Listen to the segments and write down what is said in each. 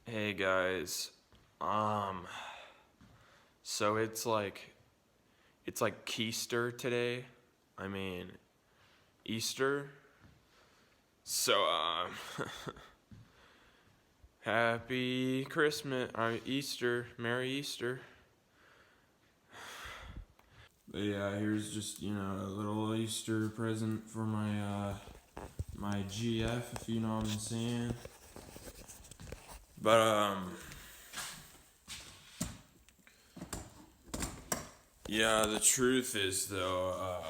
Hey guys, um, so it's like Keister today. I mean, Easter. So happy Christmas, Easter, Merry Easter. But yeah, here's just a little Easter present for my GF, if you know what I'm saying. But yeah, the truth is though,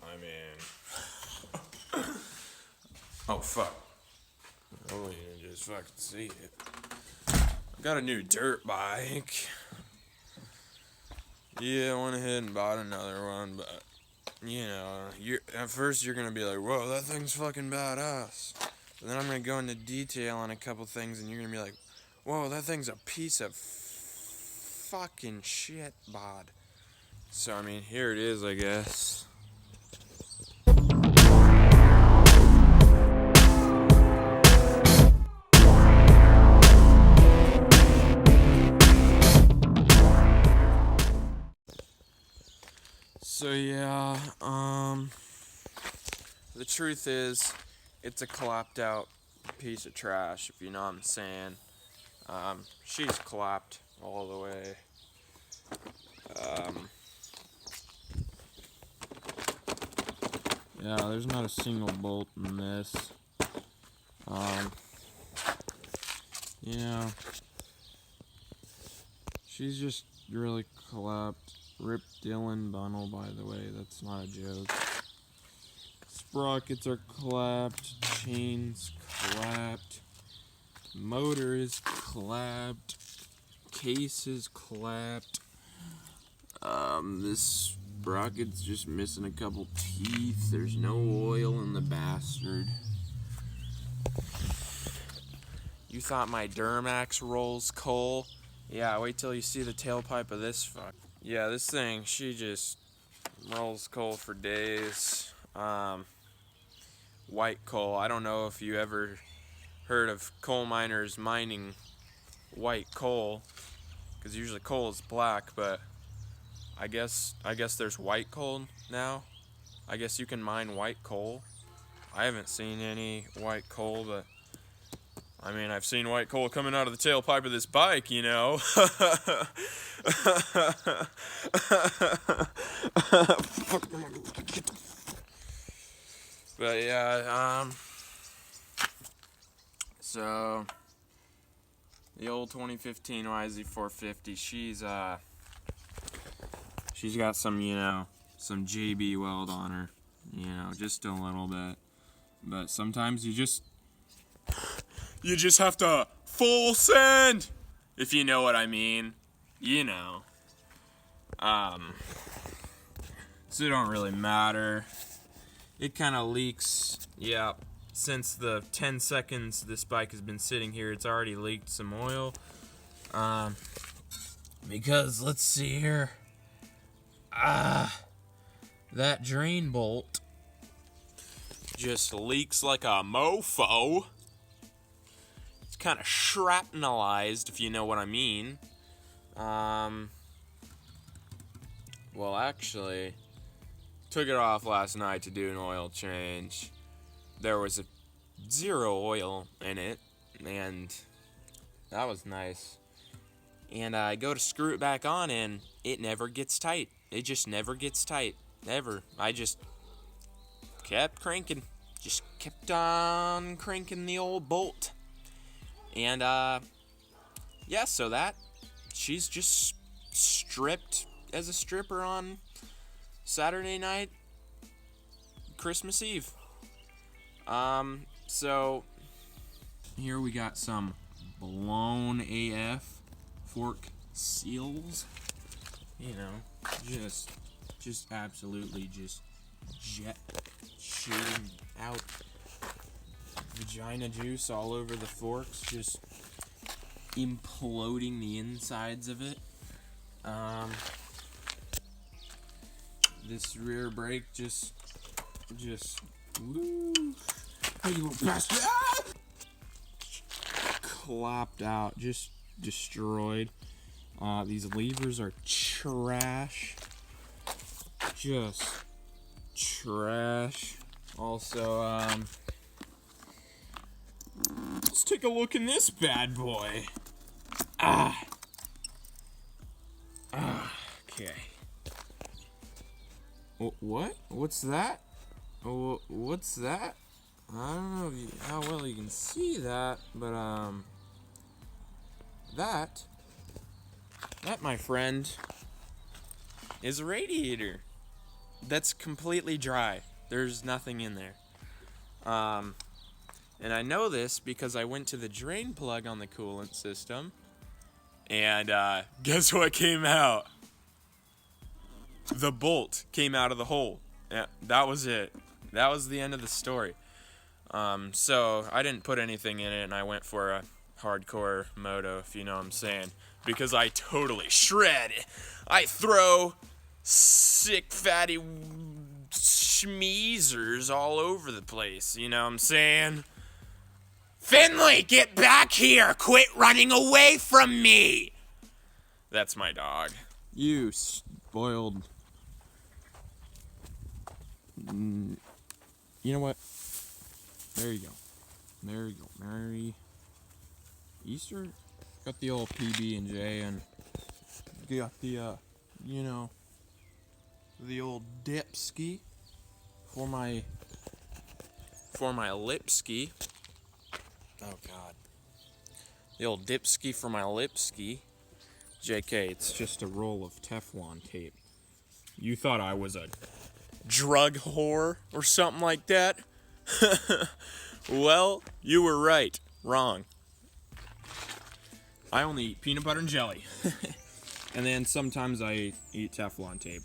I mean, oh fuck. Oh, you just fucking see it. I got a new dirt bike. Yeah, I went ahead and bought another one, but at first you're gonna be like, "Whoa, that thing's fucking badass." But then I'm gonna go into detail on a couple things, and you're gonna be like, "Whoa, that thing's a piece of fucking shit, bod." So I mean, here it is, I guess. So yeah, the truth is, it's a clapped out piece of trash, if you know what I'm saying. She's clapped all the way. Yeah, there's not a single bolt in this. Um, you know, she's just really clapped. Rip Dylan Bunnell, by the way, that's not a joke. Sprockets are clapped, chains clapped, motor is clapped, case is clapped. This sprocket's just missing a couple teeth. There's no oil in the bastard. You thought my Duramax rolls coal? Yeah, wait till you see the tailpipe of this fuck. Yeah, this thing, she just rolls coal for days. White coal. I don't know if you ever heard of coal miners mining white coal, because usually coal is black, but I guess there's white coal now. I guess you can mine white coal. I haven't seen any white coal, but I mean, I've seen white coal coming out of the tailpipe of this bike, you know. But yeah, so the old 2015 YZ450, she's got some JB weld on her, just a little bit. But sometimes you just have to full send, if you know what I mean. So it don't really matter. It kind of leaks. Yeah, since the 10 seconds this bike has been sitting here, it's already leaked some oil. Because let's see here. That drain bolt just leaks like a mofo. It's kind of shrapnelized, if you know what I mean. Well, actually, took it off last night to do an oil change. There was zero oil in it, and that was nice. And I go to screw it back on, and it never gets tight. It just never gets tight. Never. I just kept cranking. Just kept on cranking the old bolt. And, yeah, so she's just stripped as a stripper on Saturday night, Christmas Eve. So here we got some blown AF fork seals. Just absolutely just jet shooting out vagina juice all over the forks, just imploding the insides of it. This rear brake just woo. Hey, you little bastard! Ah! clapped out, just destroyed. These levers are trash. Just trash. Also, let's take a look in this bad boy. Okay. What? What's that? Oh, what's that? I don't know how well you can see that, but that, my friend, is a radiator that's completely dry. There's nothing in there. And I know this because I went to the drain plug on the coolant system, and guess what came out? The bolt came out of the hole. Yeah, that was it. That was the end of the story. So I didn't put anything in it, and I went for a hardcore moto, if you know what I'm saying, because I totally shred. I throw sick fatty schmeezers all over the place, you know what I'm saying? Finley, get back here! Quit running away from me! That's my dog. You spoiled. You know what? There you go. There you go. Merry Easter. Got the old PB&J, and got the the old dipski for my lipski. Oh God. The old dipski for my lipski. JK, it's just a roll of Teflon tape. You thought I was a drug whore or something like that? Well, you were right. Wrong. I only eat peanut butter and jelly. And then sometimes I eat Teflon tape.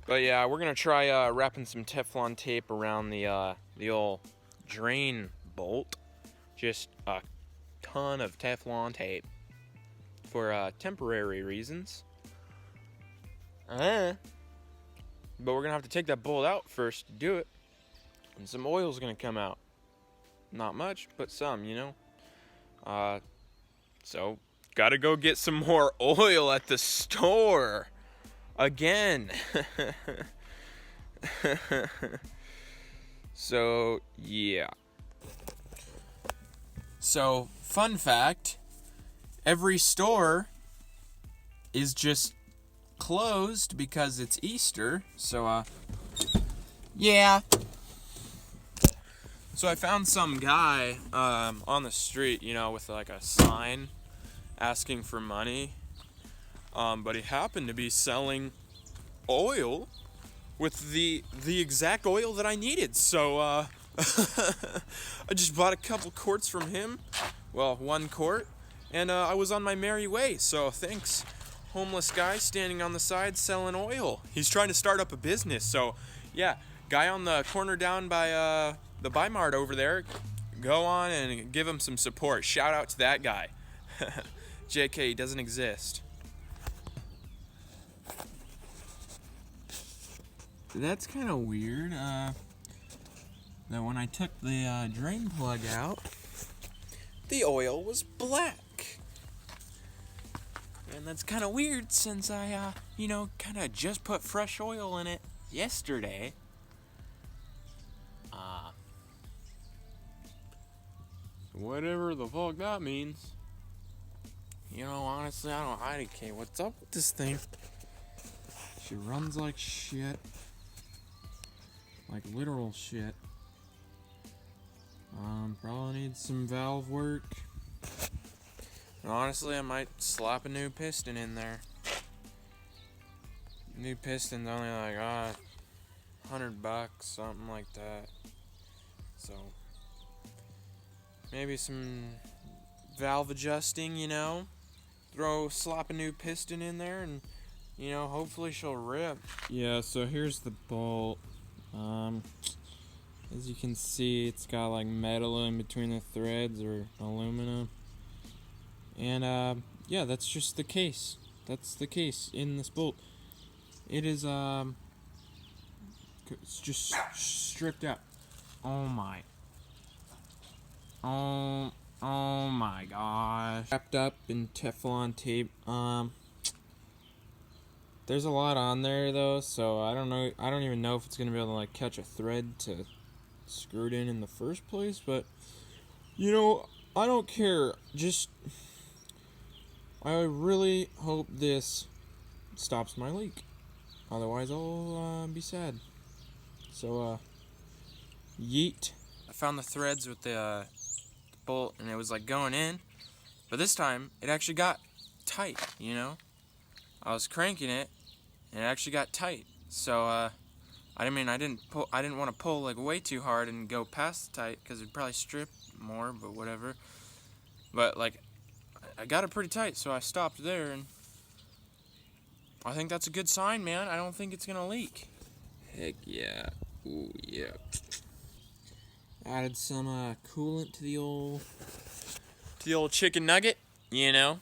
But yeah, we're gonna try wrapping some Teflon tape around the old drain bolt. Just a ton of Teflon tape for temporary reasons. But we're gonna have to take that bolt out first to do it, and some oil's gonna come out. Not much, but some, you know. So gotta go get some more oil at the store again. So yeah. So fun fact, every store is just closed because it's Easter. So yeah. So I found some guy on the street, you know, with like a sign asking for money. But he happened to be selling oil with the exact oil that I needed. So I just bought a couple quarts from him. Well, 1 quart. And I was on my merry way. So thanks, homeless guy standing on the side selling oil. He's trying to start up a business. So yeah, guy on the corner down by the Bi-Mart over there, go on and give him some support. Shout out to that guy. JK, he doesn't exist. That's kind of weird, that when I took the drain plug out, the oil was black. And that's kind of weird since I, kind of just put fresh oil in it yesterday. Whatever the fuck that means. You know, honestly, I don't care what's up with this thing. She runs like shit. Like literal shit. Probably needs some valve work. And honestly, I might slap a new piston in there. New piston's only like $100, something like that. So maybe some valve adjusting, you know. Slap a new piston in there, and hopefully she'll rip. Yeah, so here's the bolt. As you can see, it's got like metal in between the threads, or aluminum. And yeah, that's just the case. That's the case in this bolt. It is it's just stripped out. Oh my. Oh my gosh. Wrapped up in Teflon tape. There's a lot on there though, so I don't know. I don't even know if it's gonna be able to like catch a thread to screw it in the first place. But you know, I don't care. Just I really hope this stops my leak. Otherwise, I'll be sad. So yeet. I found the threads with the bolt, and it was like going in, but this time it actually got tight. You know, I was cranking it, and it actually got tight. So I didn't want to pull like way too hard and go past the tight because it'd probably strip more. But whatever. But like, I got it pretty tight, so I stopped there, and I think that's a good sign, man. I don't think it's gonna leak. Heck yeah. Ooh yeah. Added some coolant to the old chicken nugget, you know.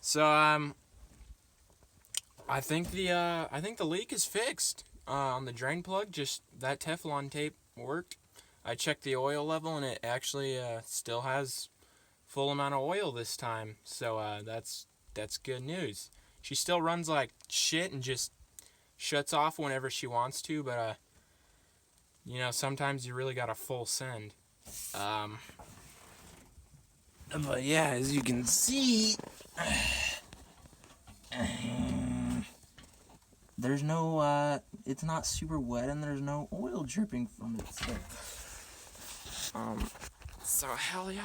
So I think the leak is fixed on the drain plug. Just that Teflon tape worked. I checked the oil level, and it actually still has full amount of oil this time. So that's good news. She still runs like shit and just shuts off whenever she wants to, but you know, sometimes you really gotta full send. But yeah, as you can see, there's no it's not super wet, and there's no oil dripping from it. So hell yeah,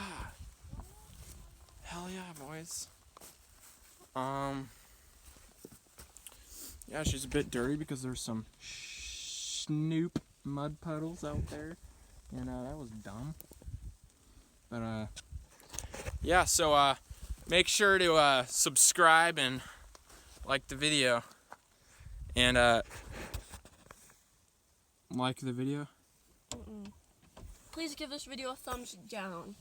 boys. Yeah, she's a bit dirty because there's some snoop mud puddles out there, and that was dumb. But yeah, so make sure to subscribe and like the video, and like the video. Please give this video a thumbs down.